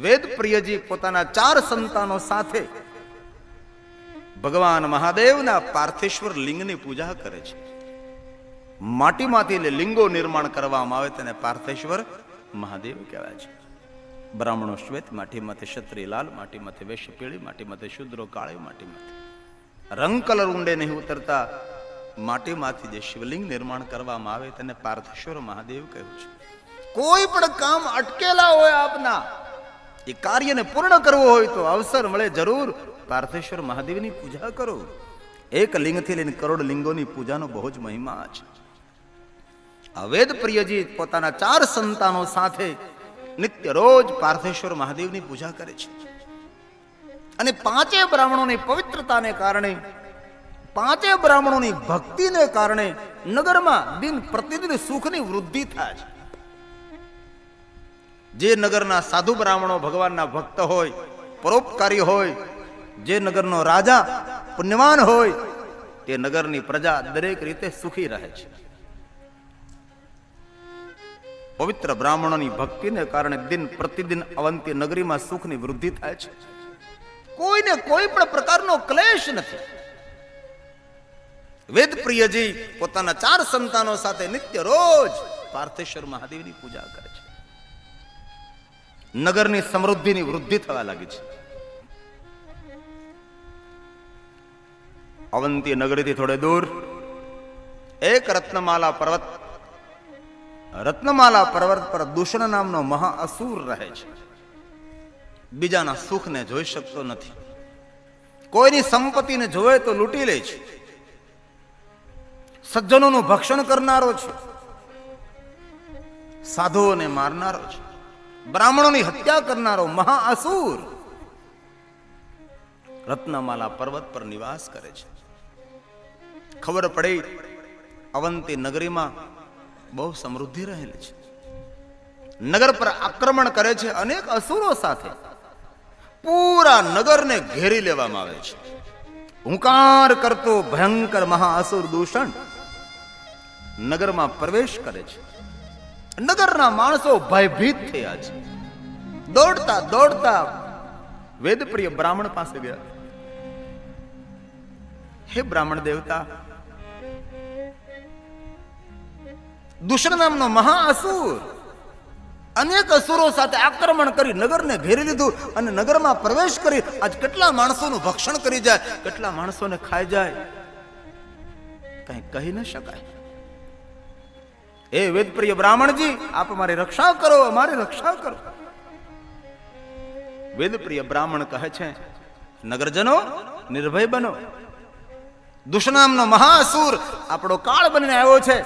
વેદ પ્રિયજી પોતાના 4 સંતાનો સાથે ભગવાન મહાદેવના પાર્થેશ્વર લિંગની પૂજા કરે છે. માટીમાંથી લિંગો નિર્માણ કરવામાં આવે તેને પાર્થેશ્વર મહાદેવ કહેવાય છે. બ્રાહ્મણો શ્વેત, માટીમાંથી ક્ષત્રિય લાલ, માટીમાંથી વૈશ્ય પીળી, માટીમાંથી શુદ્રો કાળી, માટીમાંથી રંગ કલર ઊંડે નહીં ઉતરતા માટીમાંથી જે શિવલિંગ નિર્માણ કરવામાં આવે તેને પાર્થેશ્વર મહાદેવ કહ્યું છે. કોઈ પણ કામ અટકેલા હોય આપના, એ કાર્યને પૂર્ણ કરવું હોય તો અવસર મળે જરૂર પાર્થેશ્વર મહાદેવની પૂજા કરો. એક લિંગથી લઈને કરોડ લિંગોની પૂજાનો બહુ જ મહિમા છે. આ વેદ પ્રિયજી પોતાના 4 સંતાનો સાથે નિત્ય રોજ પાર્થેશ્વર મહાદેવની પૂજા કરે છે. અને 5 બ્રાહ્મણોની પવિત્રતાને કારણે, 5 બ્રાહ્મણોની ભક્તિને કારણે નગરમાં દિન પ્રતિદિન સુખની વૃદ્ધિ થાય છે. જે નગરના સાધુ બ્રાહ્મણો ભગવાનના ભક્ત હોય, પરોપકારી હોય, જે નગરનો રાજા પુણ્યવાન હોય, તે નગરની પ્રજા દરેક રીતે સુખી રહે છે. પવિત્ર બ્રાહ્મણોની ભક્તિને કારણે દિન પ્રતિદિન અવંતી નગરીમાં સુખની વૃદ્ધિ થાય છે. કોઈને કોઈ પણ પ્રકારનો ક્લેશ નથી. વેદ પ્રિયજી પોતાના 4 સંતાનો સાથે નિત્ય રોજ પાર્થેશ્વર મહાદેવની પૂજા કરે છે. નગરની સમૃદ્ધિની વૃદ્ધિ થવા લાગી છે. અવંતી નગરીથી થોડે દૂર એક રત્નમાલા પર્વત પર દૂષણ નામનો મહાઅસુર રહે છે. બીજાના સુખને જોઈ શકતો નથી. કોઈની સંપત્તિને જોવે તો લૂંટી લે છે. સજ્જનોનું ભક્ષણ કરનારો છે. સાધુઓને મારનારો છે. બ્રાહ્મણોની હત્યા કરનારો મહાઅસુર રત્નમાલા પર્વત પર નિવાસ કરે છે. ખબર પડી અવંતી નગરીમાં બહુ સમૃદ્ધિ રહેલી છે. નગર પર આક્રમણ કરે છે. અનેક અસુરો સાથે પૂરા નગરને ઘેરી લેવામાં આવે છે. હુંકાર કરતો ભયંકર મહાઅસુર દૂષણ નગરમાં પ્રવેશ કરે છે. નગરના માણસો ભયભીત થયા છે. દોડતા દોડતા વેદપ્રિય બ્રાહ્મણ પાસે ગયા. હે બ્રાહ્મણ દેવતા, દૂષણ નામનો મહાઅસુર અનેક અસુરો સાથે આક્રમણ કરી નગરને ઘેરી લીધું અને નગરમાં પ્રવેશ કરી આજ કેટલા માણસોનું ભક્ષણ કરી જાય, કેટલા માણસોને ખાઈ જાય, કઈ કહી ન શકાય. એ વેદપ્રિય બ્રાહ્મણજી, આપ અમારી રક્ષા કરો, અમારી રક્ષા કરો. વેદપ્રિય બ્રાહ્મણ કહે છે, નગરજનો નિર્ભય બનો. દુષ્નામનો મહાસુર આપણો કાળ બનીને આવ્યો છે.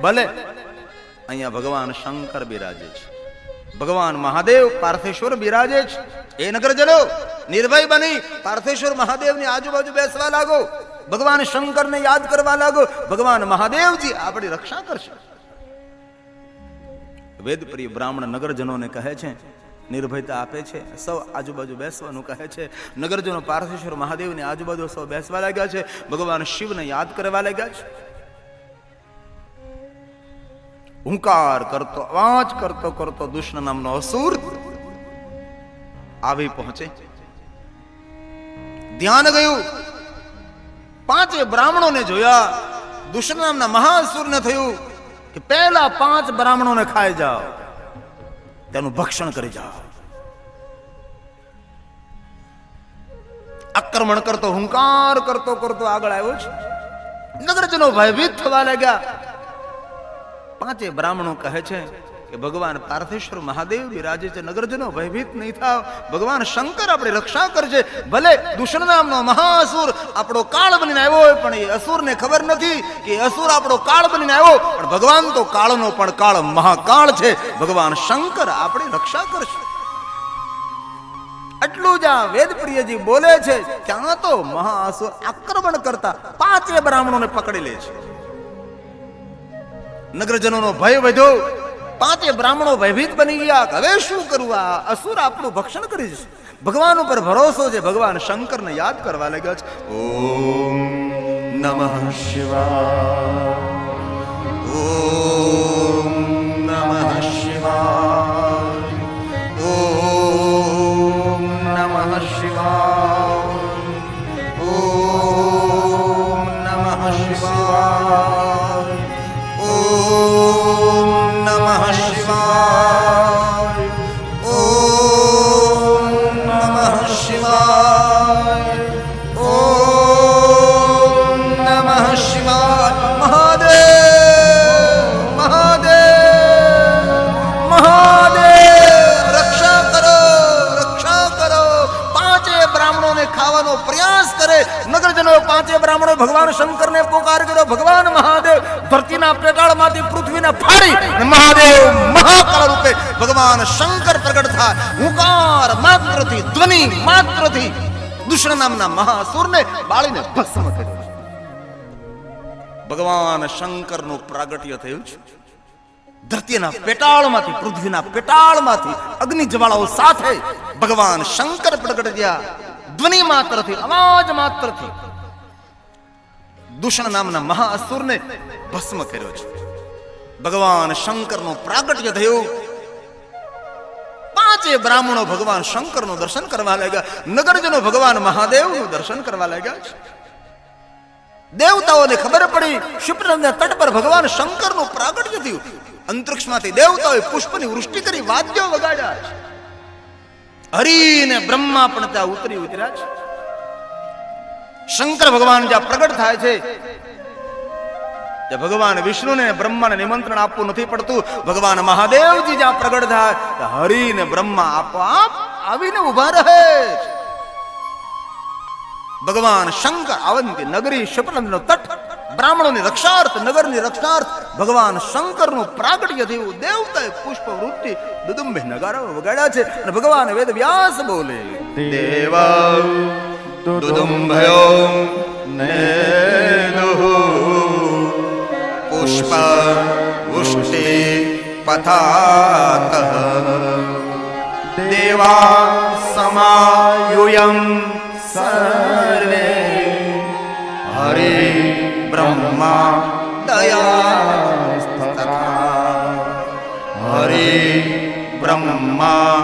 ભલે અહીંયા ભગવાન શંકર બિરાજે છે, ભગવાન મહાદેવ પાર્થેશ્વર બિરાજે છે. એ નગરજનો નિર્ભય બની પાર્થેશ્વર મહાદેવની આજુબાજુ બેસવા લાગો, ભગવાન શંકરને યાદ કરવા લાગો. ભગવાન મહાદેવજી આપણી રક્ષા કરશે. વેદપ્રિય બ્રાહ્મણ નગરજનોને કહે છે, નિર્ભયતા આપે છે, સૌ આજુબાજુ બેસવાનું કહે છે. નગરજનો પાર્થેશ્વર મહાદેવની આજુબાજુ સૌ બેસવા લાગ્યા છે, ભગવાન શિવને યાદ કરવા લાગ્યા છે. હુંકાર કરતો, અવાજ કરતો કરતો દુષ્ણ નામનો અસુર આવી પહોંચે. ધ્યાન ગયું, 5 બ્રાહ્મણોને જોયા. દુષ્ણ નામના મહાસુરને થયું કે પહેલા 5 બ્રાહ્મણોને ખાઈ જાઓ, તેનું ભક્ષણ કરી જાઓ. આક્રમણ કરતો, હુંકાર કરતો કરતો આગળ આવ્યો છે. નગરજનો ભયભીત થવા લાગ્યા. 5 બ્રાહ્મણો કહે છે કે ભગવાન પાર્થેશ્વર મહાદેવ બિરાજે છે, નગરજનો ભયભીત નહીં થાવ, ભગવાન શંકર આપણી રક્ષા કરશે. ભલે દુષ્ણ નામનો મહાઅસુર આપણો કાળ બનીને આવ્યો હોય, પણ એ અસુરને ખબર નથી કે અસુર આપણો કાળ બનીને આવ્યો, પણ ભગવાન તો કાળનો પણ કાળ મહાકાળ છે. ભગવાન શંકર આપણી રક્ષા કરશે. આટલું જ આ વેદપ્રિયજી બોલે છે, ત્યાં તો મહાઅસુર આક્રમણ કરતા 5 બ્રાહ્મણોને પકડી લે છે. નગરજનોનો ભય વધ્યો. 5 બ્રાહ્મણો ભયભીત બની ગયા. હવે શું કરવું? આ અસુર આપણું ભક્ષણ કરી જશે. ભગવાન ઉપર ભરોસો છે, ભગવાન શંકરને યાદ કરવા લાગ્યા છે. ઓમ નમઃ શિવાય, ઓમ નમઃ શિવાય, ઓમ શિવાય. ઓમ નમઃ શિવાય. ઓમ નમઃ શિવાય. ઓમ નમઃ શિવાય. ઓમ નમઃ શિવાય. મહાદેવ મહાદેવ મહાદેવ રક્ષા કરો રક્ષા કરો. પાંચે બ્રાહ્મણોને ખાવાનો પ્રયાસ કરે. નગરજનો પાંચે બ્રાહ્મણો ભગવાન શંકરને પોકાર કર્યો. ભગવાન મહાદેવ ધરતીના પેટાળમાંથી પૃથ્વીને ફાડી મહાદેવ મહાકાળ રૂપે ભગવાન શંકર પ્રગટ થાય. હુંકાર માત્રથી ધ્વનિ માત્રથી દુષ્ણ નામના મહાસુરને બાળીને ભસ્મ કર્યો. ભગવાન શંકરનું પ્રાગટ્ય થયું છે. ધરતીના પેટાળમાંથી પૃથ્વીના પેટાળમાંથી અગ્નિ જ્વાળાઓ સાથે ભગવાન શંકર પ્રગટ થયા. ધ્વનિ માત્રથી અવાજ માત્રથી દુષ્ણ નામના મહાઅસુરને ભસ્મ કર્યો છે. ભગવાન શંકરનું પ્રાગટ્ય થયું. પાંચે બ્રાહ્મણો ભગવાન શંકરનું દર્શન કરવા લાગ્યા. નગરજનો ભગવાન મહાદેવનું દર્શન કરવા લાગ્યા છે. દેવતાઓને ખબર પડી ક્ષિપ્રનદના તટ પર ભગવાન શંકરનું પ્રાગટ્ય થયું. અંતરિક્ષમાંથી દેવતાઓએ પુષ્પની વૃષ્ટિ કરી વાદ્યો વગાડ્યા છે. હરિને બ્રહ્મા પણ ત્યાં ઉતર્યા છે. શંકર ભગવાન જ્યાં પ્રગટ થાય છે ત્યાં ભગવાન વિષ્ણુને બ્રહ્માને નિમંત્રણ આપવું નથી પડતું. ભગવાન મહાદેવજી જ્યાં પ્રગટ થાય હરિને બ્રહ્મા આપોઆપ આવીને ઉભા રહે. ભગવાન શંકર અવંતી નગરી શિપનંદનો તટ બ્રાહ્મણોની રક્ષાર્થ નગરની રક્ષાર્થ ભગવાન શંકરનું પ્રાગટ્ય થયું. દેવતાએ પુષ્પ વૃત્તિ દુદુંબે નગારા વગાડ્યા છે. અને ભગવાન વેદ વ્યાસ બોલે દેવા દુદુંભયો નેદુઃ પુષ્પ વૃષ્ટિ પથાતઃ દેવા સમાયુયં સર્વે હરે બ્રહ્મા દયાસ્તથા હરે બ્રહ્મા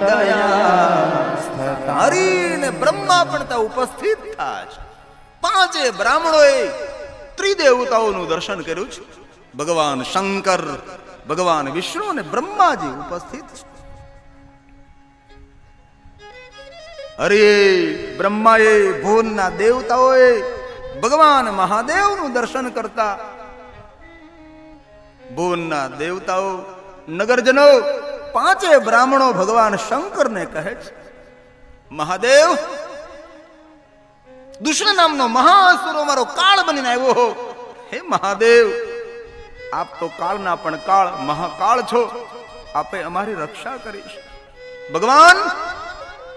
દયાસ્તથા. હરિને બ્રહ્મા પણ ત્યાં ઉપસ્થિત થાય છે. પાંચે બ્રાહ્મણોએ ત્રિદેવતાઓનું દર્શન કર્યું છે. ભગવાન શંકર ભગવાન વિષ્ણુ અને બ્રહ્માજી ઉપસ્થિત છે. અરે બ્રહ્માએ ભુવનના દેવતાઓએ ભગવાન મહાદેવનું દર્શન કરતા. ભુવનના દેવતાઓ નગરજનો પાંચે બ્રાહ્મણો ભગવાન શંકરને કહે છે મહાદેવ દુષ્ણ નામનો મહાસુરો મારો કાળ બનીને આવ્યો હો. હે મહાદેવ આપ તો કાળના પણ કાળ મહાકાળ છો. આપે અમારી રક્ષા કરીશ. ભગવાન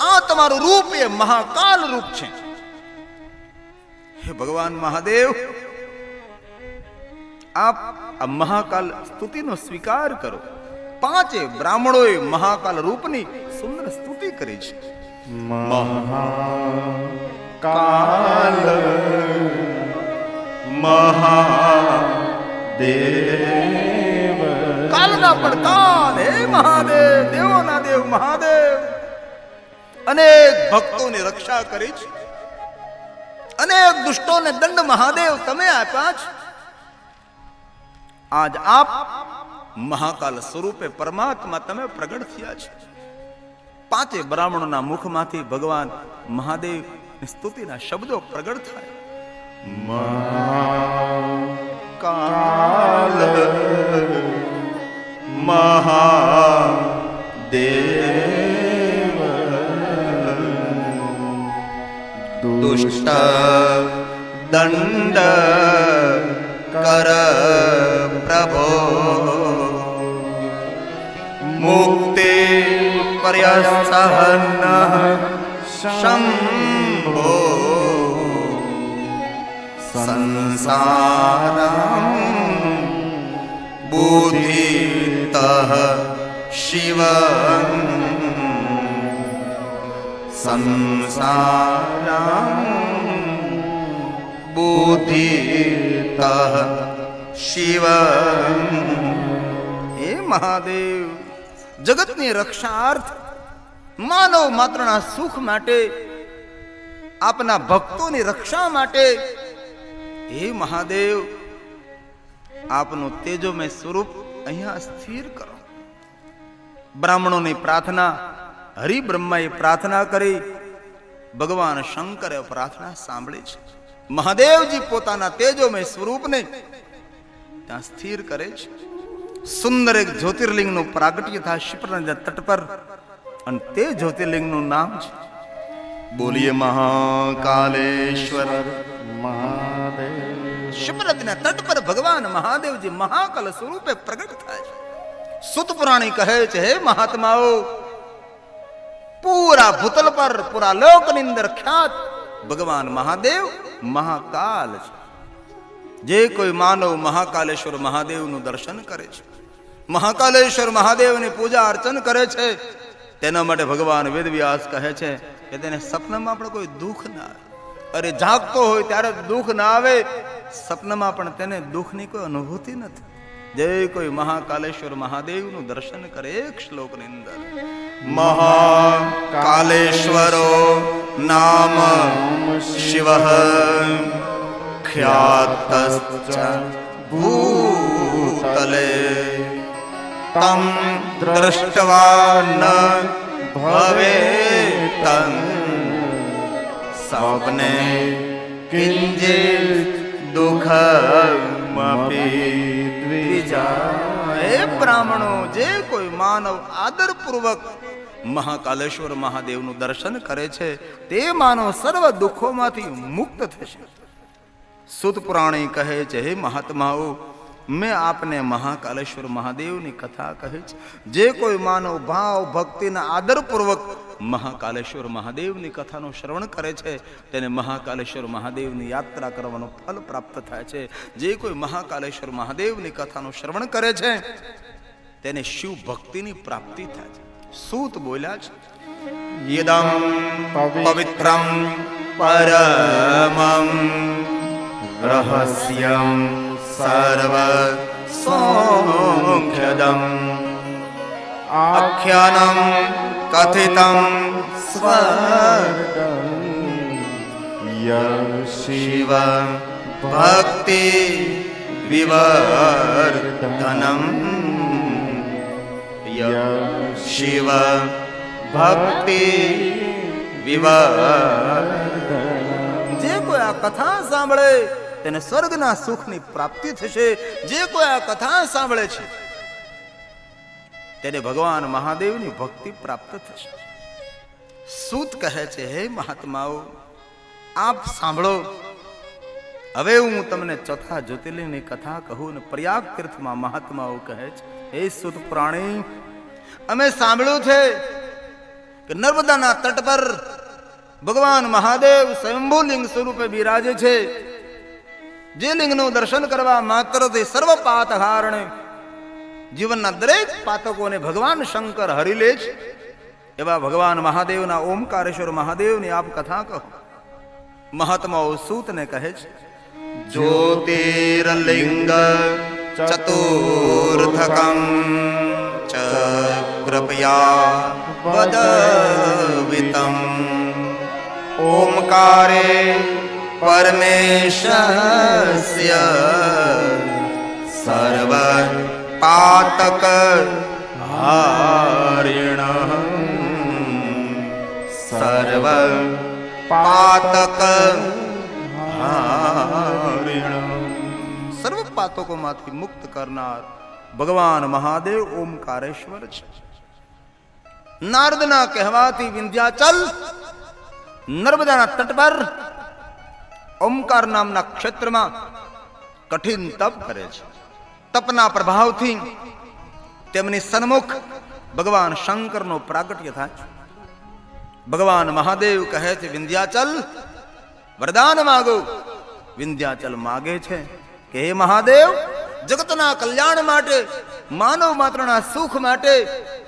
આ તમારું રૂપ એ મહાકાલ રૂપ છે. હે ભગવાન મહાદેવ આપ આ મહાકાલ સ્તુતિનો સ્વીકાર કરો. પાંચે બ્રાહ્મણોએ મહાકાલ રૂપની સુંદર સ્તુતિ કરી છે. મહાકાલ મહાદેવ કાલના પણ કાલ હે મહાદેવ દેવોના દેવ મહાદેવ અનેક ભક્તોની રક્ષા કરી છે. અનેક દુષ્ટોને દંડ મહાદેવ તમે આપ્યા છે. આજ આપ મહાકાલ સ્વરૂપે પરમાત્મા તમે પ્રગટ થયા છે. પાંચે બ્રાહ્મણોના મુખમાંથી ભગવાન મહાદેવ સ્તુતિના શબ્દો પ્રગટ થાય. મહાકાલ મહાદેવ દુષ્ટ દંડ કર પ્રભો મુક્તિ પર્યસહન શંભો સંસારમ બુદ્ધિતઃ શિવં સંસારમ બુદ્ધિતઃ શિવં. હે મહાદેવ જગતની રક્ષાર્થ માનવ માત્રના સુખ માટે, આપના ભક્તોની રક્ષા માટે હે મહાદેવ આપનું તેજોમય સ્વરૂપ અહીંયા સ્થિર કરો. બ્રાહ્મણોની પ્રાર્થના હરિ બ્રહ્માએ પ્રાર્થના કરી, ભગવાન શંકરે પ્રાર્થના સાંભળી છે. મહાદેવજી પોતાના તેજોમય સ્વરૂપને ત્યાં સ્થિર કરે છે. સુંદર એક જ્યોતિર્લિંગનું પ્રાગટ્ય થાય શિપ્રા નદીના તટ પર, અને તે જ્યોતિર્લિંગનું નામ છે બોલીએ મહાકાલેશ્વર મહાદેવ. શિપ્રા નદીના તટ પર ભગવાન મહાદેવજી મહાકાલ સ્વરૂપે પ્રગટ થાય છે. સુત પુરાણી કહે છે, હે મહાત્માઓ, પૂરા ભૂતલ પર પૂરા લોકની અંદર ખ્યાત ભગવાન મહાદેવ મહાકાલ છે. જે કોઈ માનવ મહાકાલેશ્વર મહાદેવનું દર્શન કરે છે, મહાકાલેશ્વર મહાદેવની પૂજા અર્ચન કરે છે, તેના માટે ભગવાન વેદવ્યાસ કહે છે કે તેને સપનામાં પણ કોઈ દુઃખ ના આવે. અરે જાગતો હોય ત્યારે દુઃખ ના આવે, સપનામાં પણ તેને દુઃખની કોઈ અનુભૂતિ નથી. જે કોઈ મહાકાલેશ્વર મહાદેવનું દર્શન કરે, એક શ્લોકની અંદર મહાકાલેશ્વરો નામ શિવ ખ્યાતશ્ચ ભૂતલે તમ દ્રષ્ટવા ન ભવેત સપને કિંચિત દુઃખમપી દ્વિજા. હે બ્રાહ્મણો, જે કોઈ માનવ આદરપૂર્વક મહાકાલેશ્વર મહાદેવનું દર્શન કરે છે, તે માનવ સર્વ દુઃખોમાંથી મુક્ત થશે. સુત પુરાણી કહે છે, હે મહાત્માઓ, મેં આપને મહાકાલેશ્વર મહાદેવની કથા કહી છે. જે કોઈ માનવ ભાવ ભક્તિના આદરપૂર્વક મહાકાલેશ્વર મહાદેવની કથાનું શ્રવણ કરે છે, તેને મહાકાલેશ્વર મહાદેવની યાત્રા કરવાનું ફલ પ્રાપ્ત થાય છે. જે કોઈ મહાકાલેશ્વર મહાદેવની કથાનું શ્રવણ કરે છે, તેને શિવ ભક્તિની પ્રાપ્તિ થાય છે. સૂત બોલ્યા છે, યદમ પવિત્રમ પરમં રહસ્યમ સર્વ સોખ્યદમ આખ્યાનમ કથિતમ સ્વર્ગમ શિવ ભક્તિ વિવર્ધનમ શિવ ભક્તિ વિવર્ધનમ. જે કોઈ આ કથા સાંભળે તેને સ્વર્ગના સુખની પ્રાપ્તિ થશે. જે કોઈ આ કથા સાંભળે છે તેને ભગવાન મહાદેવની ભક્તિ પ્રાપ્ત થશે. સૂત કહે છે, હે મહાત્માઓ, આપ સાંભળો. હવે હું તમને ચોથા જ્યોતિર્લિંગની કથા કહું. ને પ્રયાગ તીર્થમાં મહાત્માઓ કહે છે, હે સૂત પ્રાણી, અમે સાંભળ્યું છે કે નર્મદાના તટ પર ભગવાન મહાદેવ સ્વયંભૂ લિંગ સ્વરૂપે બિરાજે છે. જે લિંગનું દર્શન કરવા માત્રથી સર્વ પાતહારણે જીવનના દરેક પાતકોને ભગવાન શંકર હરી લે છે. એવા ભગવાન મહાદેવના ઓમકારેશ્વર મહાદેવની આપ કથા કહો. મહાત્માઓ સૂતને કહે છે, જ્યોતિર્લિંગ ચતુર્થકમ ચ કૃપયા વદવિતમ ઓમકારે પરમેશસ્ય સર્વ પાતક હારિણ સર્વ પાતક હારિણ. સર્વ પાતકોમાંથી મુક્ત કરનાર ભગવાન મહાદેવ ઓમકારેશ્વર છે. નારદના કહેવાથી વિંધ્યાચલ નર્મદાના તટ પર ઓમકાર નામના ક્ષેત્રમાં કઠિન તપ કરે છે. તપના પ્રભાવથી તેમની સન્મુખ ભગવાન શંકરનો પ્રાગટ્ય થાય છે. ભગવાન મહાદેવ કહે છે, વિંધ્યાચલ વરદાન માગો. વિંધ્યાચલ માગે છે કે હે મહાદેવ, જગતના કલ્યાણ માટે, માનવ માત્રના સુખ માટે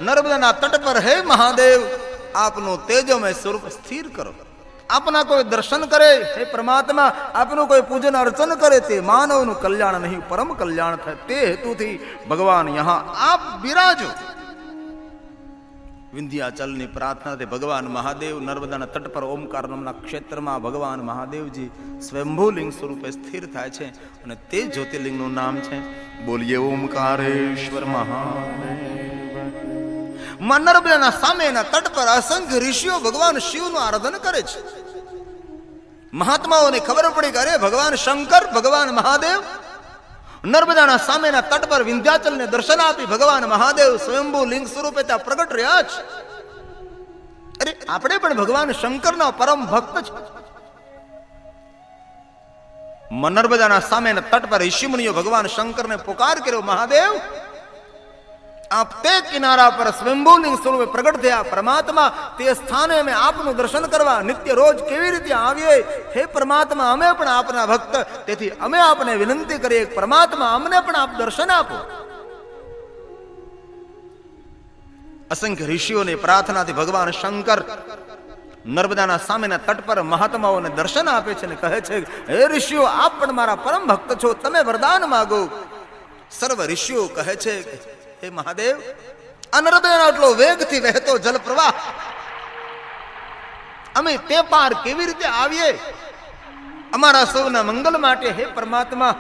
નર્મદાના તટ પર હે મહાદેવ આપનું તેજોમય સ્વરૂપ સ્થિર કરો. આપના કોઈ દર્શન કરે, હે પરમાત્મા આપનું કોઈ પૂજન અર્ચન કરે, તે માનવનું કલ્યાણ નહીં પરમ કલ્યાણ થાય. તે હેતુથી ભગવાન યહાં આપ બિરાજો. વિંધ્યાચલની પ્રાર્થનાથી ભગવાન મહાદેવ નર્મદાના તટ પર ઓમકાર નામના ક્ષેત્રમાં ભગવાન મહાદેવજી સ્વયંભૂલિંગ સ્વરૂપે સ્થિર થાય છે અને તે જ્યોતિર્લિંગનું નામ છે બોલીએ ઓમકારેશ્વર મહાદેવ. માં નર્મદાના સામેના તટ પર અસંખ્ય ઋષિઓ ભગવાન શિવનું આરાધન કરે છે. મહાત્માઓને ખબર પડી કે અરે ભગવાન શંકર ભગવાન મહાદેવ નર્મદાના સામેના તટ પર વિંધ્યાચલને દર્શન આપી ભગવાન મહાદેવ સ્વયંભૂ લિંગ સ્વરૂપે ત્યાં પ્રગટ રહ્યા છે. અરે આપણે પણ ભગવાન શંકરના પરમ ભક્ત છે. નર્મદાના સામેના તટ પર ઋષિમુનિઓ ભગવાન શંકરને પુકાર કર્યો, મહાદેવ આપ તે કિનારા પર સ્વયંભૂલિંગ સ્વરૂપે પ્રગટ થયા પરમાત્મા, તે સ્થાને અમે આપનું દર્શન કરવા નિત્ય રોજ કેવી રીતે આવીએ? હે પરમાત્મા, અમે પણ આપના ભક્ત, તેથી અમે આપને વિનંતી કરીએ પરમાત્મા અમને પણ આપ દર્શન આપો. અસંખ્ય ઋષિઓની પ્રાર્થનાથી ભગવાન શંકર નર્મદાના સામેના તટ પર મહાત્માઓને દર્શન આપે છે અને કહે છે, હે ઋષિઓ આપ પણ મારા પરમ ભક્ત છો, તમે વરદાન માગો. સર્વ ઋષિઓ કહે છે, હે મહાદેવ આ નર્મદાનો આટલો વેગથી વહેતો જલ પ્રવાહ અમે તે પાર કેવી રીતે આવીએ? અમારા સૌના મંગલ માટે હે પરમાત્મા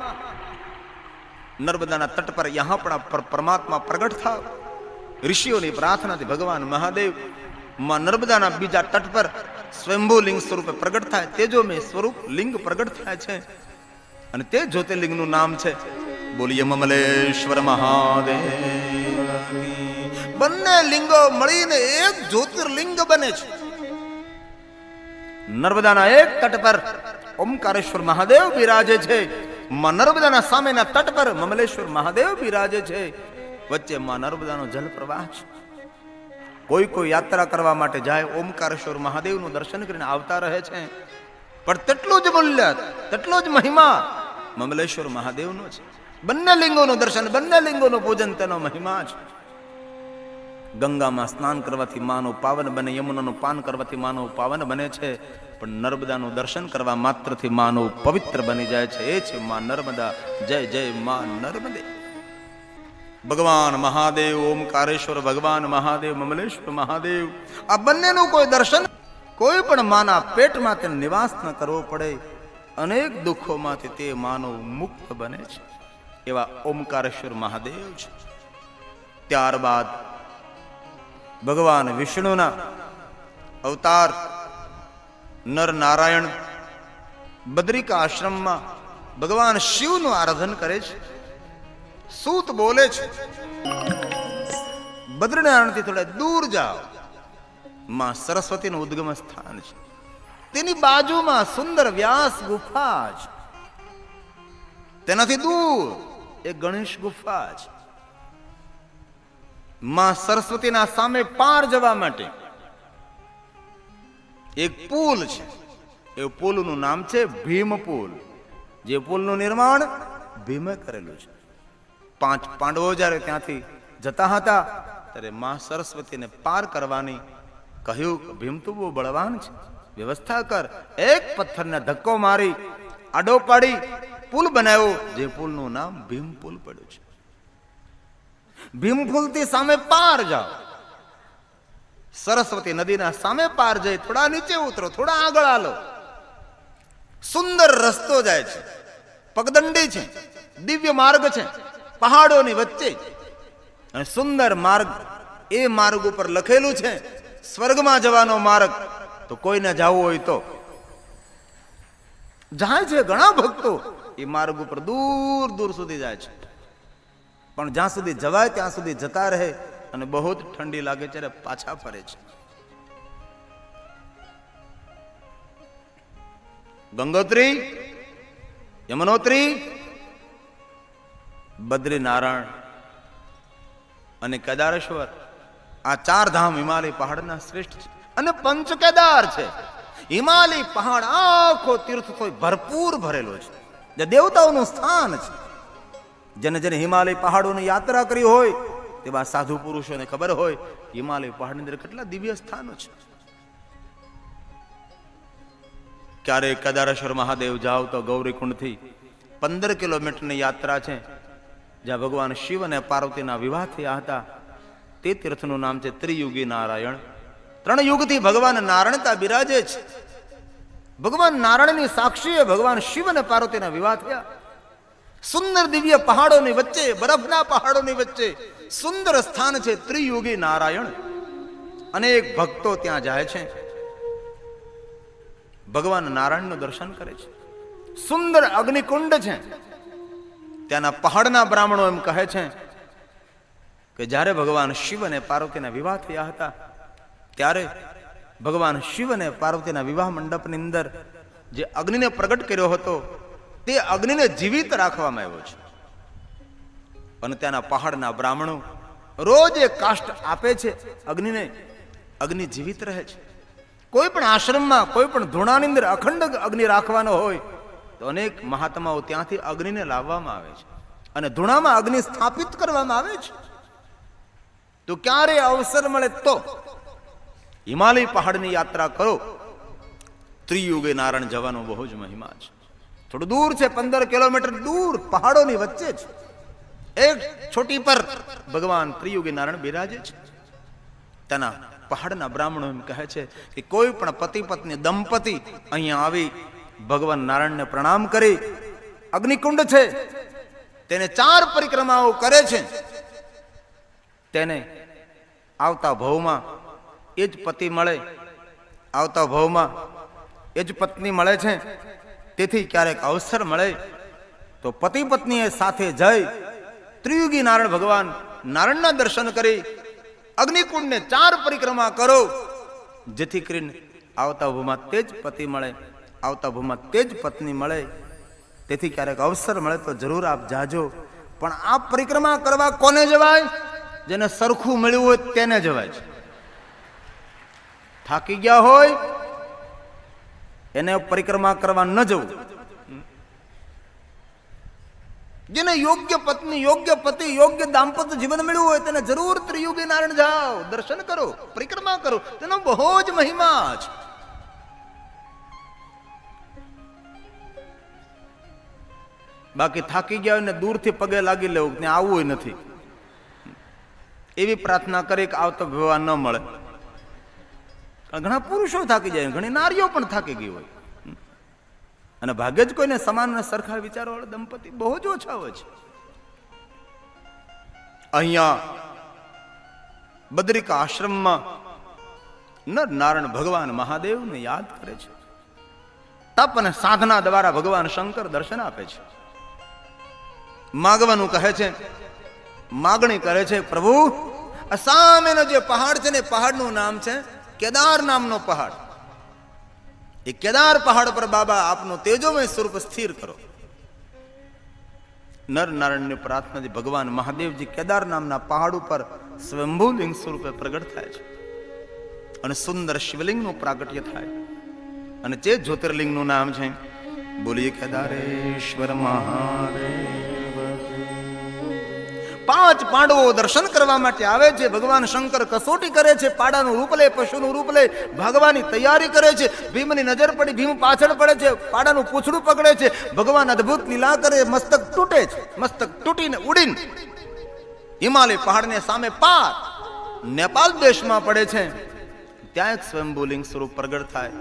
નર્મદાના તટ પર યહાં પણ પરમાત્મા પ્રગટ થાવ. ઋષિઓની પ્રાર્થનાથી ભગવાન મહાદેવ માં નર્મદાના બીજા તટ પર સ્વયંભૂ લિંગ સ્વરૂપે પ્રગટ થાય. તેજોમય સ્વરૂપ લિંગ પ્રગટ થાય છે અને તે જ્યોતિર્લિંગનું નામ છે બોલીએ મમલેશ્વર મહાદેવ. બંને લિંગો મળીને એક જ્યોતિર્લિંગ બને છે. નર્મદાના એક તટ પર ઓમકારેશ્વર મહાદેવ બિરાજે છે, માં નર્મદાના સામેના તટ પર મમલેશ્વર મહાદેવ બિરાજે છે. વચ્ચે માં નર્મદાનો જલ પ્રવાહ છે. કોઈ યાત્રા કરવા માટે જાય ઓમકારેશ્વર મહાદેવનું દર્શન કરીને આવતા રહે છે, પણ તેટલું જ મૂલ્ય તેટલો જ મહિમા મમલેશ્વર મહાદેવનો છે. બંને લિંગોનું દર્શન, બંને લિંગોનું પૂજન તેનો મહિમા છે. ગંગામાં સ્નાન કરવાથી માનવ પાવન બને, યમુનાનું પાન કરવાથી માનવ પાવન બને છે, પણ નર્મદાનું દર્શન કરવા માત્રથી માનવ પવિત્ર બની જાય છે. એ છે માં નર્મદા. જય જય માં નર્મદે. ભગવાન મહાદેવ ઓમકારેશ્વર ભગવાન મહાદેવ મમલેશ્વર મહાદેવ, આ બંનેનું કોઈ દર્શન, કોઈ પણ માના પેટમાં તેને નિવાસ ન કરવો પડે, અનેક દુઃખોમાંથી તે માનવ મુક્ત બને છે. એવા ઓમકારેશ્વર મહાદેવ છે. ત્યારબાદ ભગવાન વિષ્ણુના અવતાર નર નારાયણ બદ્રિકા આશ્રમમાં ભગવાન શિવનું આરાધન કરે છે. સૂત બોલે છે, બદ્રીનારાયણથી થોડા દૂર જાઓ, માં સરસ્વતીનું ઉદ્ગમ સ્થાન છે. તેની બાજુમાં સુંદર વ્યાસ ગુફા છે. તેનાથી દૂર એક ગણેશ ગુફા છે. માં સરસ્વતીના સામે પાર જવા માટે એક પુલ છે. એ પુલનું નામ છે ભીમ પુલ. જે પુલનું નિર્માણ ભીમે કરેલું છે. 5 પાંડવો જ્યારે ત્યાંથી જતા હતા ત્યારે માં સરસ્વતીને પાર કરવાની કહ્યું, ભીમ તું બહુ બળવાન છે, વ્યવસ્થા કર. એક પથ્થરને ધક્કો મારી આડો પાડી પુલ બનાવ્યો, જે પુલનું નામ ભીમ પુલ પડ્યું છે. ભીમ પુલથી સામે પાર જાઓ, સરસ્વતી નદીના સામે પાર જઈ થોડા નીચે ઉતરો, થોડા આગળ આલો, સુંદર રસ્તો જાય છે, પગદંડી છે, દિવ્ય માર્ગ છે, પહાડોની વચ્ચે અને સુંદર માર્ગ. એ માર્ગ ઉપર લખેલું છે સ્વર્ગમાં જવાનો માર્ગ. તો કોઈને જવું હોય તો જાય છે. ઘણા ભક્તો એ માર્ગ ઉપર દૂર દૂર સુધી જાય છે, પણ જ્યાં સુધી જવાય ત્યાં સુધી જતા રહે અને બહુ જ ઠંડી લાગે ત્યારે પાછા ફરે છે. ગંગોત્રી, યમનોત્રી, બદ્રીનારાયણ અને કેદારેશ્વર, આ 4 ધામ હિમાલય પહાડના શ્રેષ્ઠ છે. અને પંચ કેદાર છે. હિમાલય પહાડ આખો તીર્થોથી ભરપૂર ભરેલો છે, જે દેવતાઓનું સ્થાન છે. જેને જેને હિમાલય પહાડોની યાત્રા કરી હોય તેવા સાધુ પુરુષોને ખબર હોય હિમાલય પહાડની અંદર કેટલા દિવ્ય સ્થાનો છે. ક્યારેક કેદારેશ્વર મહાદેવ જાઓ તો ગૌરીકુંડથી 15 કિલોમીટરની યાત્રા છે, જ્યાં ભગવાન શિવ અને પાર્વતીના વિવાહ થયા હતા. તે તીર્થનું નામ છે ત્રિયુગી નારાયણ. 3 યુગથી ભગવાન નારાયણતા બિરાજે છે. ભગવાન નારાયણની સાક્ષીએ ભગવાન શિવ અને પાર્વતીના વિવાહ થયા. સુંદર દિવ્ય પહાડોની વચ્ચે, બરફના પહાડોની વચ્ચે સુંદર સ્થાન છે ત્રિયુગી નારાયણ. અનેક ભક્તો ત્યાં જાય છે, ભગવાન નારાયણનું દર્શન કરે છે. સુંદર અગ્નિકુંડ છે. ત્યાંના પહાડના બ્રાહ્મણો એમ કહે છે કે જ્યારે ભગવાન શિવ અને પાર્વતીના વિવાહ થયા હતા ત્યારે ભગવાન શિવ અને પાર્વતીના વિવાહ મંડપની અંદર જે અગ્નિને પ્રગટ કર્યો હતો તે અગ્નિને જીવિત રાખવામાં આવ્યો છે. અને ત્યાંના પહાડના બ્રાહ્મણો રોજ એક કાષ્ટ આપે છે અગ્નિને. અગ્નિ જીવિત રહે છે. કોઈ પણ આશ્રમમાં કોઈ પણ ધૂણાની અંદર અખંડ અગ્નિ રાખવાનો હોય તો અનેક મહાત્માઓ ત્યાંથી અગ્નિને લાવવામાં આવે છે અને ધૂણામાં અગ્નિ સ્થાપિત કરવામાં આવે છે. તો ક્યારે અવસર મળે તો હિમાલય પહાડની યાત્રા કરો. ત્રિયુગી નારાયણ જવાનો બહુ જ મહિમા છે. થોડું દૂર છે, 15 કિલોમીટર દૂર પહાડોની વચ્ચે જ એક છોટી પર ભગવાન ત્રિયુગી નારાયણ બિરાજે છે. તેના પહાડના બ્રાહ્મણો એમ કહે છે કે કોઈ પણ પતિ પત્ની દંપતી અહીંયા આવી ભગવાન નારાયણને પ્રણામ કરી, અગ્નિકુંડ છે તેને 4 પરિક્રમાઓ કરે છે, તેને આવતા ભવમાં એ જ પતિ મળે, આવતા ભવમાં એ જ પત્ની મળે છે. તેથી ક્યારેક અવસર મળે તો પતિ પત્નીએ સાથે જઈ ત્રિયુગી નારાયણ ભગવાન નારાયણના દર્શન કરી અગ્નિકુંડને 4 પરિક્રમા કરો, જેથી કરીને આવતા ભૂમાં તે જ પતિ મળે, આવતા ભૂમાં તે જ પત્ની મળે. તેથી ક્યારેક અવસર મળે તો જરૂર આપ જાજો. પણ આ પરિક્રમા કરવા કોને જવાય? જેને સરખું મળ્યું હોય તેને જવાય છે. થાકી ગયા હોય એને પરિક્રમા કરવા ન જવું. જેને યોગ્ય પત્ની, યોગ્ય પતિ, યોગ્ય દાંપત્ય જીવન મળ્યું હોય તેને જરૂર ત્રિયુગી નારાયણ જાઓ, દર્શન કરો, પરિક્રમા કરો. તેનો બહુ જ મહિમા છે. બાકી થાકી ગયા હોય ને દૂરથી પગે લાગી લેવું, ત્યાં આવવું નથી, એવી પ્રાર્થના કરી કે આવતો ભગવાન ન મળે. ઘણા પુરુષો થાકી જાય, ઘણી નારીઓ પણ થાકી ગઈ હોય અને ભાગ્યે જ કોઈને સમાન અને સરખા વિચારવાળા દંપતિ બહુ જ ઓછા હોય છે. અહીંયા બદ્રિકા આશ્રમમાં નર નારાયણ ભગવાન મહાદેવને યાદ કરે છે. તપ અને સાધના દ્વારા ભગવાન શંકર દર્શન આપે છે. માગવાનું કહે છે, માગણી કરે છે, પ્રભુ આ સામેનો જે પહાડ છે ને પહાડનું નામ છે કેદાર નામનો પહાડ. એ કેદાર પહાડ પર બાબા આપનું તેજોમય સ્વરૂપ સ્થિર કરો. નર નારાયણની પ્રાર્થનાથી ભગવાન મહાદેવજી કેદાર નામના પહાડ ઉપર સ્વયંભૂલિંગ સ્વરૂપે પ્રગટ થાય છે અને સુંદર શિવલિંગનું પ્રાગટ્ય થાય. અને જે જ્યોતિર્લિંગનું નામ છે બોલીએ કેદારેશ્વર મહાદેવ. 5 પાંડવો દર્શન કરવા માટે આવે છે. ભગવાન શંકર કસોટી કરે છે, પાડાનું રૂપ લે, પશુનું રૂપ લે, ભાગવાની તૈયારી કરે છે. ભીમની નજર પડી, ભીમ પાછળ પડે છે, પાડાનું પૂંછડું પકડે છે. ભગવાન અદ્ભુત લીલા કરે, મસ્તક તૂટે છે. મસ્તક તૂટીને ઉડીને હિમાલય પહાડને સામે પાર નેપાલ દેશમાં પડે છે. ત્યાં એક સ્વયંભૂલિંગ સ્વરૂપ પ્રગટ થાય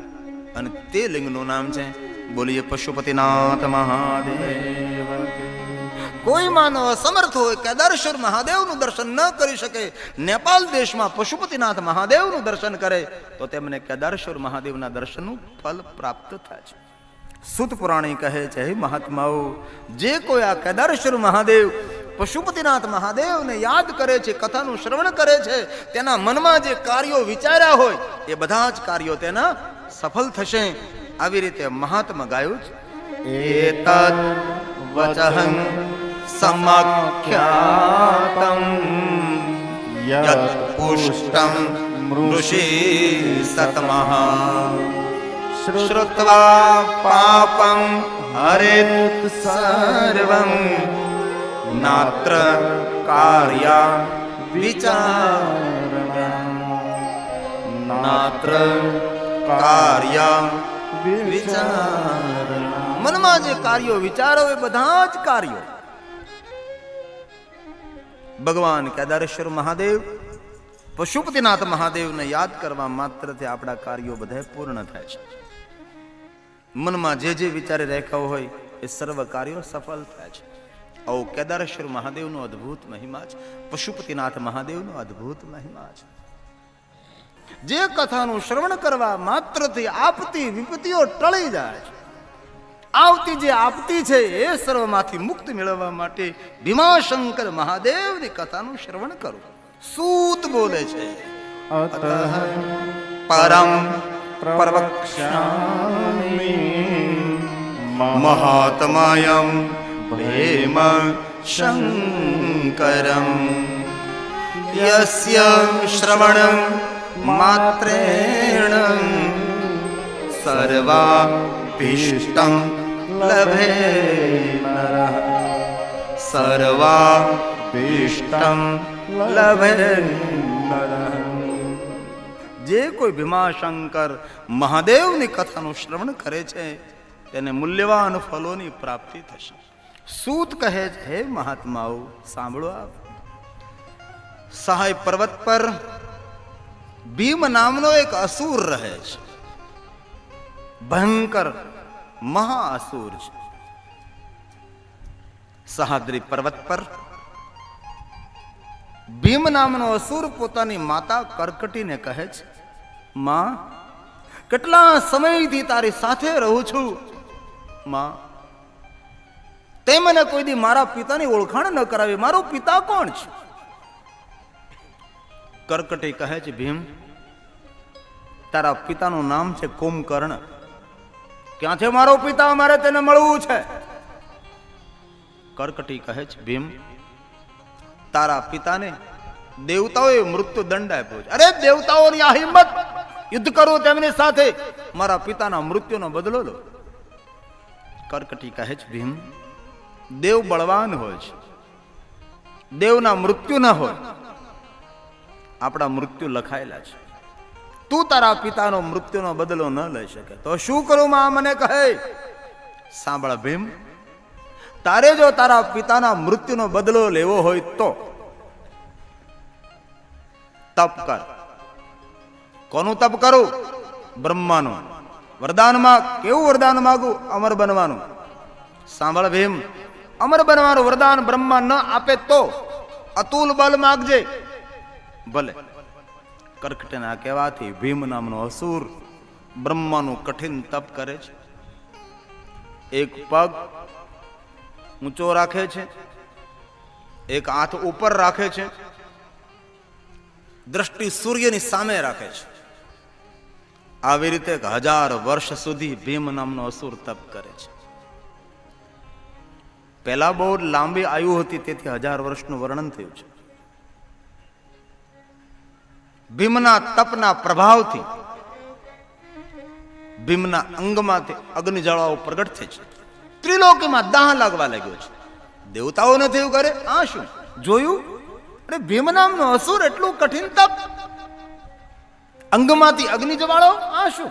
અને તે લિંગનું નામ છે બોલીએ પશુપતિનાથ મહાદેવ. કોઈ માનવ અસમર્થ હોય, કેદારેશ્વર મહાદેવનું દર્શન ન કરી શકે, નેપાલ દેશમાં પશુપતિનાથ મહાદેવનું દર્શન કરે તો તેમને કેદારેશ્વર મહાદેવના દર્શનનું ફલ પ્રાપ્ત થાય છે. સુત પુરાણી કહે છે, હે મહાત્માઓ, જે કોઈ આ કેદારેશ્વર મહાદેવ પશુપતિનાથ મહાદેવને યાદ કરે છે, કથાનું શ્રવણ કરે છે, તેના મનમાં જે કાર્યો વિચાર્યા હોય એ બધા જ કાર્યો તેના સફળ થશે. આવી રીતે મહાત્મા ગાયું છે, એતદ વચહં સમાખ્યાતં યત પુષ્ટં ઋષિ સતમઃ શ્રુત્વા પાપં હરેત સર્વં નાત્ર કાર્યા વિચારણા નાત્ર કાર્યા વિચારણા. મનમાં જે કાર્યો વિચારો એ બધા જ કાર્યો ભગવાન કેદારેશ્વર મહાદેવ પશુપતિનાથ મહાદેવને યાદ કરવા માત્રથી આપણા કાર્યો બધા પૂર્ણ થાય છે. મનમાં જે વિચારે રાખ્યા હોય એ સર્વ કાર્યો સફળ થાય છે. આવો કેદારેશ્વર મહાદેવનો અદ્ભુત મહિમા છે. પશુપતિનાથ મહાદેવનો અદ્ભુત મહિમા છે. જે કથાનું શ્રવણ કરવા માત્રથી આપતી વિપત્તિઓ ટળી જાય છે. આવતી જે આપતી છે એ સર્વમાંથી મુક્તિ મેળવવા માટે ભીમાશંકર મહાદેવની કથાનું શ્રવણ કરો. સૂત બોલે છે પરમ પ્રવક્ષ્યામિ મહાત્માયં ભીમ શંકરમ યસ્ય શ્રવણ માત્રેણ સર્વાભીષ્ટં લભે નરઃ સર્વાભીષ્ટં લભે નરઃ. જે કોઈ ભીમાશંકર મહાદેવની કથાનું શ્રવણ કરે છે તેને મૂલ્યવાન ફલોની પ્રાપ્તિ થશે. સૂત કહે છે, હે મહાત્માઓ સાંભળો આપ. સહાય પર્વત પર ભીમ નામનો એક અસુર રહે છે. ભયંકર મહાઅસુર છે. સહાદ્રી પર્વત પર ભીમ નામનો અસુર પોતાની માતા કર્કટીને કહે છે, માં કેટલા સમયથી તારી સાથે રહું છું. માં તે મને કોઈ દી મારા પિતાની ઓળખાણ ન કરાવી. મારો પિતા કોણ છે? કર્કટી કહે છે, ભીમ તારા પિતાનું નામ છે કુંભકર્ણ. ક્યાં છે મારો પિતા? મારે તેને મળવું છે. કર્કટી કહે છે, ભીમ તારા પિતાને દેવતાઓએ મૃત્યુ દંડ આપ્યો છે. અરે દેવતાઓની આ હિંમત, યુદ્ધ કરો તેમની સાથે, મારા પિતાના મૃત્યુનો બદલો લો. કર્કટી કહે છે, ભીમ દેવ બળવાન હોય છે, દેવના મૃત્યુ ન હોય. આપણા મૃત્યુ લખાયેલા છે. તું તારા પિતાનો મૃત્યુનો બદલો ન લઈ શકે તો શું કરું માં? મને કહે. સાંભળ ભીમ, તારે જો તારા પિતાના મૃત્યુનો બદલો લેવો હોય તો તપ કર. કોનું તપ કરું? બ્રહ્માનું. વરદાન માગ. કેવું વરદાન માગું? અમર બનવાનું. સાંભળ ભીમ, અમર બનવાનું વરદાન બ્રહ્મા ન આપે તો અતુલ બલ માગજે. ભલે. કર્કટના કહેવાથી ભીમ નામનો અસુર બ્રહ્માનું કઠિન તપ કરે છે. એક પગ ઊંચો રાખે છે, એક હાથ ઉપર રાખે છે, દ્રષ્ટિ સૂર્યની સામે રાખે છે. આવી રીતે 1000 વર્ષ સુધી ભીમ નામનો અસુર તપ કરે છે. પહેલા બહુ લાંબી આયુ હતી, તેથી 1000 વર્ષનું વર્ણન થયું છે. ભીમના તપના પ્રભાવથી ભીમના અંગમાંથી અગ્નિ જ્વાળાઓ પ્રગટ થઈ છે. ત્રિલોકીમાં દાહ લાગવા લાગ્યો છે. દેવતાઓ નથી એવું કરે. આ શું જોયું? અરે ભીમ નામનો અસુર એટલું કઠિન તપ, અંગમાંથી અગ્નિ જ્વાળો. આ શું?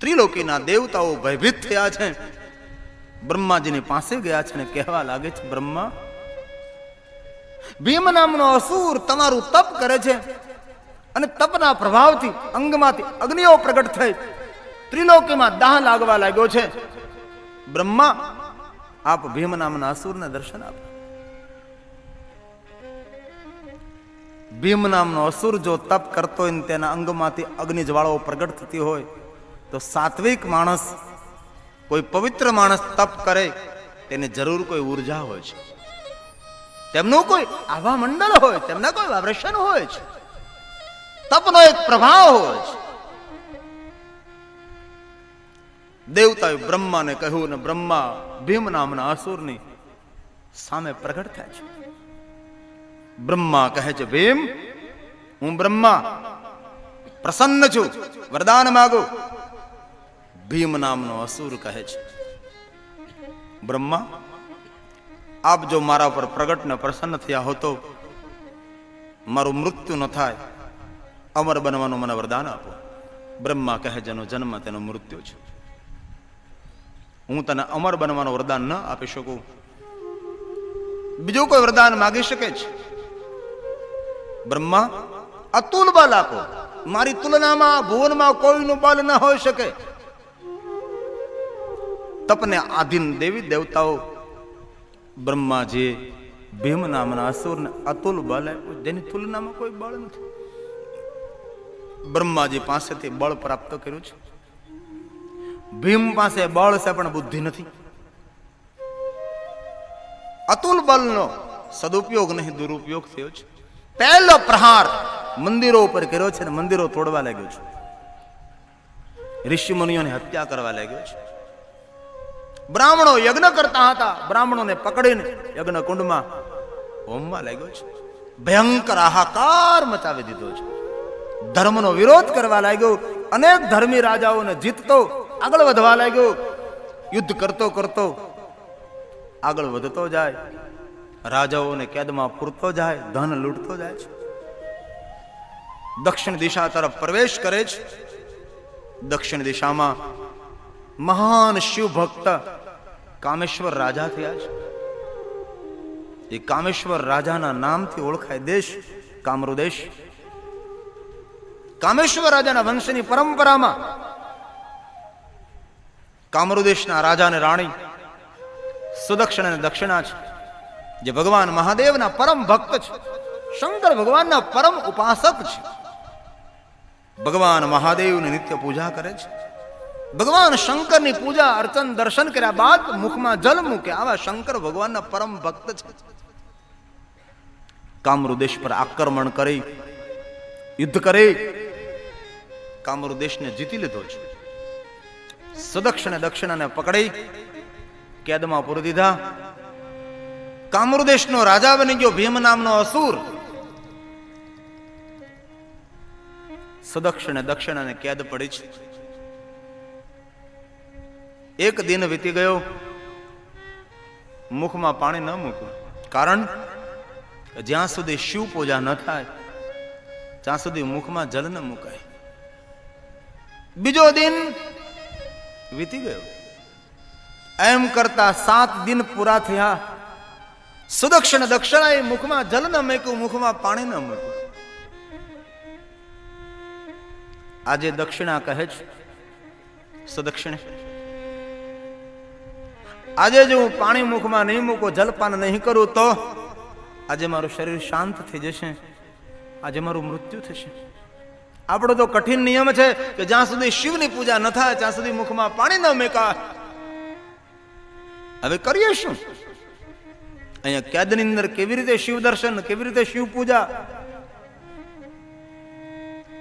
ત્રિલોકીના દેવતાઓ ભયભીત થયા છે. બ્રહ્માજીની પાસે ગયા છે અને કહેવા લાગે છે, બ્રહ્મા ભીમ નામનો અસુર તમારું તપ કરે છે અને તપના પ્રભાવથી અંગમાંથી અગ્નિઓ પ્રગટ થઈ ત્રિલોકીમાં દાહ લાગવા લાગ્યો છે. બ્રહ્મા આપ ભીમ નામના અસુરને દર્શન આપો. ભીમ નામનો અસુર જો તપ કરતો હોય ને તેના અંગમાંથી અગ્નિ જ્વાળાઓ પ્રગટ થતી હોય તો સાત્વિક માણસ, કોઈ પવિત્ર માણસ તપ કરે તેને જરૂર કોઈ ઉર્જા હોય છે, તેમનું કોઈ આવા મંડળ હોય, તેમના કોઈ વાઇબ્રેશન હોય છે, તપનો એક પ્રભાવ હોય છે. દેવતાએ બ્રહ્માને કહ્યું ને બ્રહ્મા ભીમ નામના અસુરની સામે પ્રગટ થાય છે. બ્રહ્મા કહે છે, ભીમ હું બ્રહ્મા પ્રસન્ન છું, વરદાન માંગુ. ભીમ નામનો અસુર કહે છે, બ્રહ્મા આપ જો મારા પર પ્રગટ ને પ્રસન્ન થયા હો તો મારું મૃત્યુ ન થાય, અમર બનવાનું મને વરદાન આપો. બ્રહ્મા કહે, જેનો જન્મ તેનો મૃત્યુ છે. હું તને અમર બનવાનું વરદાન ન આપી શકું. બીજું કોઈ વરદાન માગી શકે છે? બ્રહ્મા અતુલ બલ આપો, મારી તુલનામાં ભુવનમાં કોઈનું બલ ન હોઈ શકે. તપને આધીન દેવી દેવતાઓ બ્રહ્માજીએ ભીમ નામના અસુરને અતુલ બળ આપ્યું, જેની તુલનામાં કોઈ બળ નથી. બ્રહ્માજી પાસેથી બળ પ્રાપ્ત કર્યું છે. ભીમ પાસે બળ છે પણ બુદ્ધિ નથી. અતુલ બળનો સદુપયોગ નહીં, દુરુપયોગ થયો છે. પહેલો પ્રહાર મંદિરો ઉપર કર્યો છે અને મંદિરો તોડવા લાગ્યો છે. ઋષિ મુનિઓની હત્યા કરવા લાગ્યો છે. બ્રાહ્મણો યજ્ઞ કરતા હતા, બ્રાહ્મણોને પકડીને યજ્ઞ કુંડમાં હોમવા લાગ્યો છે. ભયંકર હાહાકાર મચાવી દીધો છે. ધર્મનો વિરોધ કરવા લાગ્યો. અનેક ધર્મી રાજાઓને જીતતો આગળ વધવા લાગ્યો. યુદ્ધ કરતો કરતો આગળ વધતો જાય, રાજાઓને કેદમાં પૂરતો જાય, ધન લૂંટતો જાય છે. દક્ષિણ દિશા તરફ પ્રવેશ કરે છે. દક્ષિણ દિશામાં મહાન શિવ ભક્ત કામેશ્વર રાજા થયા છે. એ કામેશ્વર રાજાના નામથી ઓળખાય દેશ કામરુદેશ. કામેશ્વર રાજાના વંશની પરંપરામાં કામરુદેશના રાજાને રાણી સુદક્ષિણ અને દક્ષિણા છે, જે ભગવાન મહાદેવના પરમ ભક્ત છે, શંકર ભગવાનના પરમ ઉપાસક છે. ભગવાન મહાદેવની નિત્ય પૂજા કરે છે. ભગવાન શંકરની પૂજા અર્ચન દર્શન કર્યા બાદ મુખમાં જલ મૂકે આવા શંકર ભગવાનના પરમ ભક્ત છે. કામરુદેશ પર આક્રમણ કરી યુદ્ધ કરી કામરુદેશને જીતી લીધો છે. સુદક્ષિણે દક્ષિણાને પકડી કેદમાં પૂરી દીધા. કામરુદેશનો રાજા બની ગયો ભીમ નામનો અસુર. સુદક્ષિણે દક્ષિણાને કેદ પડી છે. એક દિન વીતી ગયો, મુખમાં પાણી ન મૂક્યું. કારણ જ્યાં સુધી શિવ પૂજા ન થાય ત્યાં સુધી મુખમાં જલ ન મુકાય. બીજો દિન વીતી ગયો. એમ કરતા 7 દિન પૂરા થયા. સુદક્ષિણ દક્ષિણાએ મુખમાં જલ ન મૂક્યું, મુખમાં પાણી ન મૂક્યું. આજે દક્ષિણા કહે છે સુદક્ષિણે, આજે જો હું પાણી મુખમાં નહીં મૂકું, જલપાન નહીં કરું તો આજે મારું શરીર શાંત થઈ જશે, આજે મારું મૃત્યુ થશે. આપણો તો કઠિન નિયમ છે કે જ્યાં સુધી શિવની પૂજા ન થાય ત્યાં સુધી મુખમાં પાણી ન મેકાય. હવે કરીએ શું? અહીંયા કેદની અંદર કેવી રીતે શિવ દર્શન, કેવી રીતે શિવ પૂજા?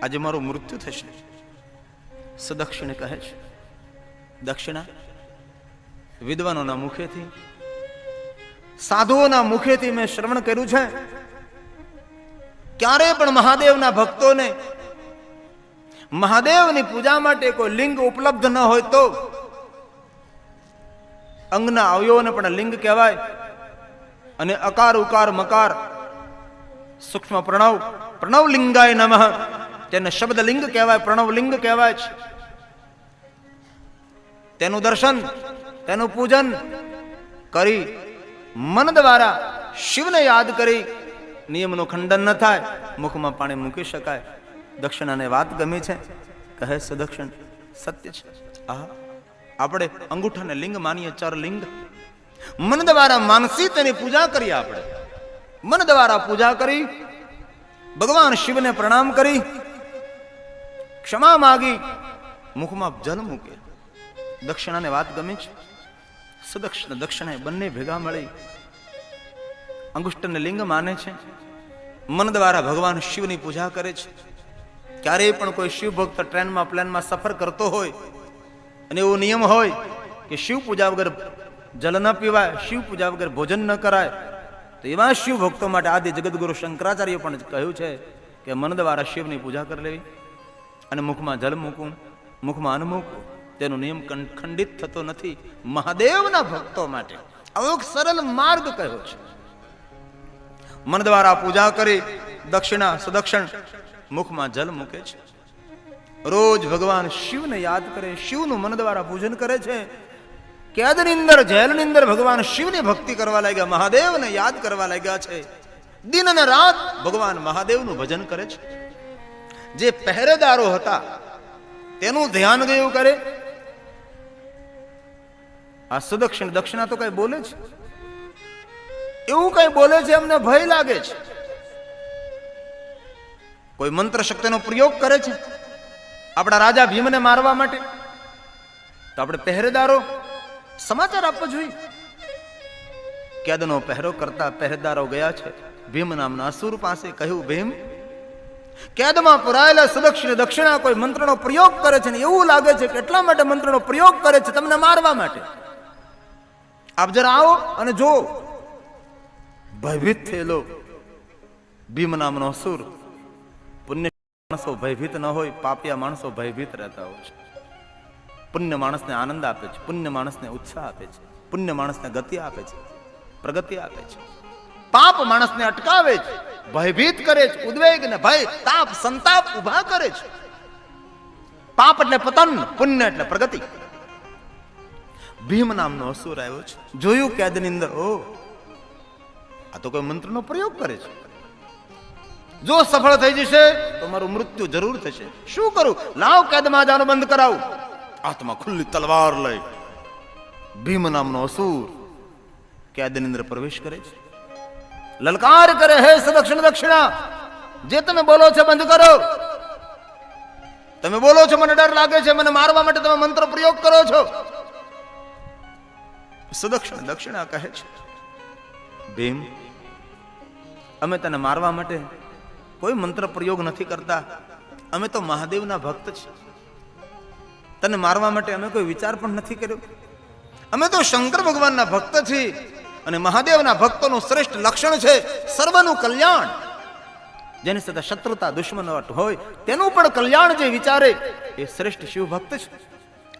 આજે મારું મૃત્યુ થશે. સુદક્ષિણે કહે છે, દક્ષિણા વિદ્વાનોના મુખેથી, સાધુઓના મુખેથી મેં શ્રવણ કર્યું છે, ક્યારે પણ મહાદેવના ભક્તોને મહાદેવની પૂજા માટે કોઈ લિંગ ઉપલબ્ધ ન હોય તો અંગના અવયવોને પણ લિંગ કહેવાય. અને અકાર ઉકાર મકાર સૂક્ષ્મ પ્રણવ, પ્રણવ લિંગાય નમઃ, તેને શબ્દ લિંગ કહેવાય, પ્રણવ લિંગ કહેવાય છે. તેનું દર્શન, તેનું પૂજન કરી મન દ્વારા શિવને યાદ કરી નિયમનું ખંડન ન થાય, મુખમાં પાણી મૂકી શકાય. દક્ષિણાને વાત ગમી છે, કહે સુદક્ષિણ સત્ય છે. આપણે અંગૂઠાને લિંગ માનીએ, 4 લિંગ. મન દ્વારા માનસી તેની પૂજા કરીએ. આપણે મન દ્વારા પૂજા કરી ભગવાન શિવને પ્રણામ કરી ક્ષમા માગી મુખમાં જલ મૂકે. દક્ષિણાને વાત ગમી છે. સુદક્ષિણ દક્ષિણા બંને ભેગા મળી અંગુષ્ઠને લિંગ માને છે. મન દ્વારા ભગવાન શિવની પૂજા કરે છે. ક્યારેય પણ કોઈ શિવ ભક્ત ટ્રેનમાં પ્લેનમાં સફર કરતો હોય અને એવો નિયમ હોય કે શિવ પૂજા વગર જલ ન પીવાય, શિવ પૂજા વગર ભોજન ન કરાય, તો એવા શિવ ભક્તો માટે આદિ જગતગુરુ શંકરાચાર્ય પણ કહ્યું છે કે મન દ્વારા શિવની પૂજા કરી લેવી અને મુખમાં જલ મૂકવું, મુખમાં અન્ન મૂકવું. તેનો નિયમ ખંડિત થતો નથી. મહાદેવના ભક્તો માટે આવો એક સરળ માર્ગ કહ્યો છે. મન દ્વારા પૂજા કરી દક્ષિણા સુદક્ષિણ મુખમાં જલ મૂકે છે. રોજ ભગવાન શિવને યાદ કરે, શિવનું મન દ્વારા પૂજન કરે છે. કેદની અંદર, જેલની અંદર ભગવાન શિવની ભક્તિ કરવા લાગ્યા, મહાદેવને યાદ કરવા લાગ્યા છે. દિન અને રાત ભગવાન મહાદેવનું ભજન કરે છે. જે પહેરેદારો હતા તેનું ધ્યાન ગયું કરે. આ સુદક્ષિણ દક્ષિણા તો કઈ બોલે છે, એવું કઈ બોલે છે અમને ભય લાગે છે. કોઈ મંત્ર શક્તિનો પ્રયોગ કરે છે આપણા રાજા ભીમને મારવા માટે, તો આપણે પહેરેદારો સમાચાર આપવો જોઈએ. કેદનો પહેરો કરતા પહેરેદારો ગયા છે ભીમ નામના અસુર પાસે. કહ્યું, ભીમ, કેદમાં પુરાયેલા સુદક્ષિણ દક્ષિણા કોઈ મંત્રનો પ્રયોગ કરે છે ને એવું લાગે છે કે એટલા માટે મંત્રનો પ્રયોગ કરે છે તમને મારવા માટે. આપ જરા આવો અને જો. ભયભીત થયેલો ભીમ નામનો અસુર. પુણ્ય માણસો ભયભીત ન હોય, પાપિયા માણસો ભયભીત રહેતા હોય છે. પુણ્ય માણસને આનંદ આપે છે, પુણ્ય માણસને ઉત્સાહ આપે છે, પુણ્ય માણસને ગતિ આપે છે, પ્રગતિ આપે છે. પાપ માણસને અટકાવે છે, ભયભીત કરે છે, ઉદ્વેગ ને ભય, તાપ, સંતાપ ઉભા કરે છે. પાપ એટલે પતન, પુણ્ય એટલે પ્રગતિ. ભીમ નામનો અસુર આવ્યો છે, જોયું કેદની અંદર, ઓ આ તો કોઈ મંત્રનો પ્રયોગ કરે છે. જો સફળ થઈ જશે તો મારું મૃત્યુ જરૂર થશે. શું કરું? લાવ કેદમાં જવાનું બંધ કરાવું. હાથમાં ખુલ્લી તલવાર લઈ ભીમ નામનો અસુર કેદની અંદર પ્રવેશ કરે છે. લલકાર કરે, હે સુદક્ષિણ દક્ષિણા, જે તમે બોલો છો બંધ કરો. તમે બોલો છો મને ડર લાગે છે, મને મારવા માટે તમે મંત્ર પ્રયોગ કરો છો. સુદક્ષિણ દક્ષિણા કહે છે, ભીમ, અમે તને મારવા માટે કોઈ મંત્ર પ્રયોગ નથી કરતા. અમે તો મહાદેવના ભક્ત છીએ. તને મારવા માટે અમે કોઈ વિચાર પણ નથી કર્યો. અમે તો શંકર ભગવાનના ભક્ત છીએ અને મહાદેવના ભક્તોનું શ્રેષ્ઠ લક્ષણ છે સર્વનું કલ્યાણ. જેની સાથે શત્રુતા, દુશ્મનાવટ હોય તેનું પણ કલ્યાણ જે વિચારે એ શ્રેષ્ઠ શિવ ભક્ત છે.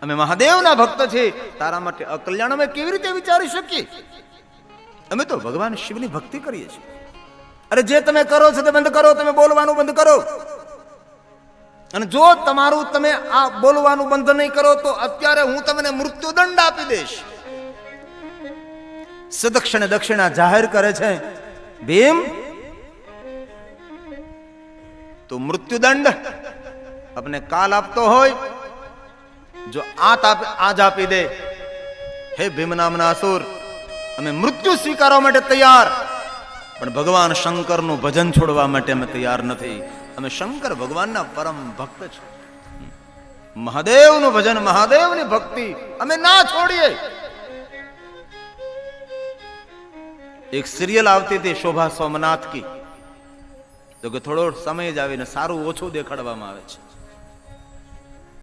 અમે મહાદેવના ભક્ત છીએ, તારા માટે અકલ્યાણ અમે કેવી રીતે વિચારી શકીએ? અમે તો ભગવાન શિવની ભક્તિ કરીએ છીએ. અરે જે તમે કરો છો તે બંધ કરો, તમે બોલવાનું બંધ કરો. અને જો તમારું તમે આ બોલવાનું બંધ નહીં કરો તો અત્યારે હું તમને મૃત્યુદંડ આપી દઈશ. સુદક્ષિણ દક્ષિણા જાહેર કરે છે, ભીમ, તો મૃત્યુદંડ આપને કાલ આપતો હોય, જો આજ આપી દે, હે ભીમ નામના અસુર, અમે મૃત્યુ સ્વીકારવા માટે તૈયાર, પણ ભગવાન શંકરનું ભજન છોડવા માટે અમે તૈયાર નથી. અમે શંકર ભગવાનના પરમ ભક્ત છે. મહાદેવનું ભજન, મહાદેવની ભક્તિ અમે ના છોડીએ. એક સિરિયલ આવતી હતી શોભા સોમનાથ કી, તો કે થોડો સમય જ આવીને સારું ઓછું દેખાડવામાં આવે છે.